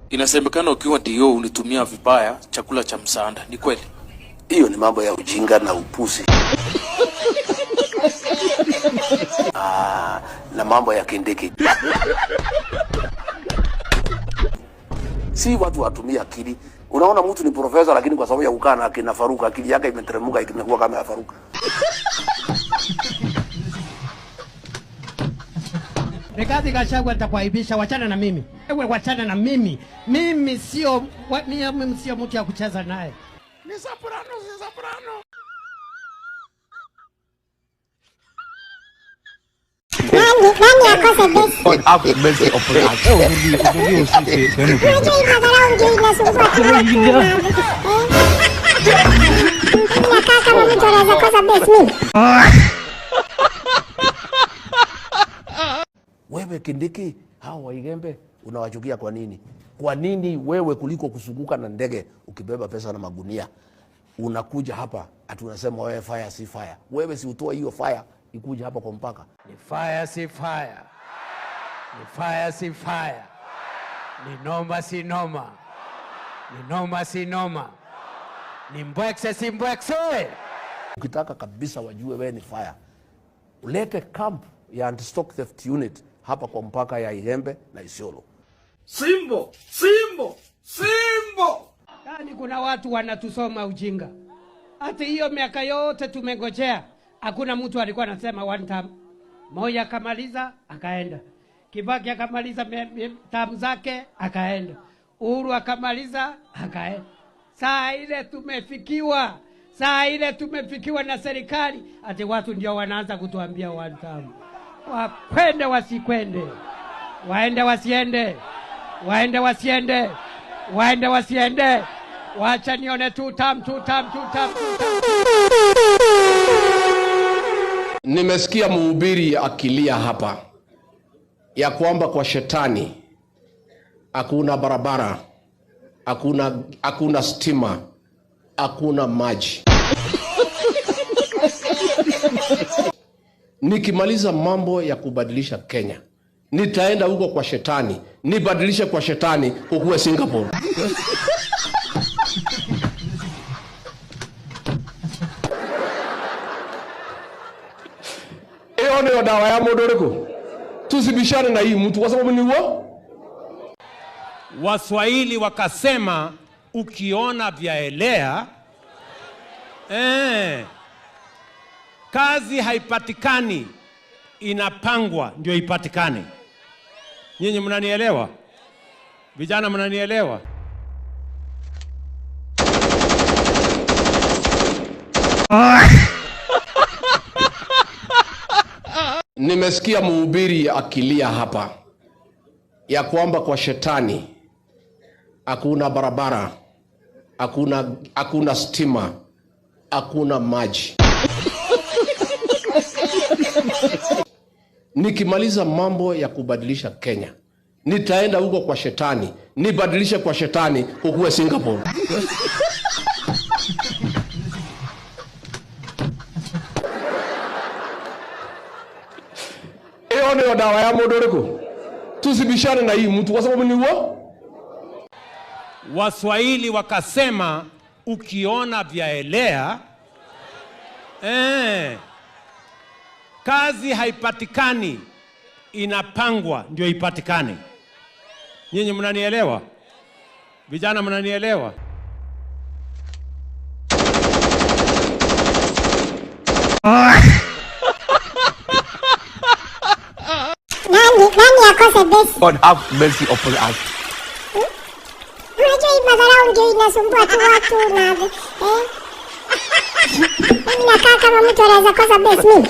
Inasemekana ukiwa ndio ulitumia vibaya chakula cha msaada. Ni kweli? Hiyo ni mambo ya ujinga na upuzi. Na mambo ya kindiki. Si watu watumia akili. Unaona mtu ni profesa lakini kwa sababu ya kukaa na akina Faruka akili yake imeteremuka imekuwa kama ya Faruka. Rigathi Gachagua atakuaibisha, wachana na mimi. Ewe wachana na mimi. Mimi sio mtu ya kucheza naye. Ni soprano, si soprano. Nani akose besi? God have mercy upon us. Unajua madharau ndio inasumbua kila mtu. Nakaa kama mtu anaweza kosa besi mimi. Wewe Kindiki, hao Waigembe unawachukia kwa nini? Kwa nini wewe kuliko kusunguka na ndege ukibeba pesa na magunia unakuja hapa ati unasema wewe fire si fire? Wewe si utoa hiyo fire ikuja hapa kwa mpaka. Ni fire si fire. Ni fire si fire. Ni noma si noma. Ni noma si noma. Ni mbwekse si mbwekse. Ukitaka kabisa wajue wewe ni fire, ulete camp ya anti-stock theft unit hapa kwa mpaka ya Ihembe na Isiolo. Simbo, Simbo, Simbo. Yaani kuna watu wanatusoma ujinga. Hata hiyo miaka yote tumengojea. Hakuna mtu alikuwa anasema one time. Moja akamaliza akaenda. Kibaki akamaliza tamu zake akaenda. Uhuru akamaliza akaenda. Saa ile tumefikiwa na serikali ati watu ndio wanaanza kutuambia one time. Wakwende wasikwende. Waende wasiende. Waende wasiende. Waende wasiende. Wacha nione two time. Nimesikia mhubiri akilia hapa ya kwamba kwa shetani hakuna barabara, hakuna stima, hakuna maji. Nikimaliza mambo ya kubadilisha Kenya, nitaenda huko kwa shetani, nibadilishe kwa shetani ukuwe Singapore. Ndio dawa ya modoreko. Tusibishane na hii mtu kwa sababu ni uo. Waswahili wakasema ukiona vyaelea kazi haipatikani, inapangwa ndio ipatikane. Nyinyi mnanielewa? Vijana mnanielewa? Nimesikia mhubiri akilia hapa ya kwamba kwa shetani hakuna barabara, hakuna stima, hakuna maji. Nikimaliza mambo ya kubadilisha Kenya, nitaenda huko kwa shetani, nibadilishe kwa shetani ukuwe Singapore. Ndio dawa ya modoreko. Tusibishane na hii mtu kwa sababu ni uo. Waswahili wakasema ukiona vyaelea kazi haipatikani, inapangwa ndio ipatikane. Nyinyi mnanielewa? Vijana mnanielewa? Nani akose besi? God have mercy upon us. Unajua hii madharau ndio inasumbua tu watu na nakaa kama mtu anaweza kosa besi mimi.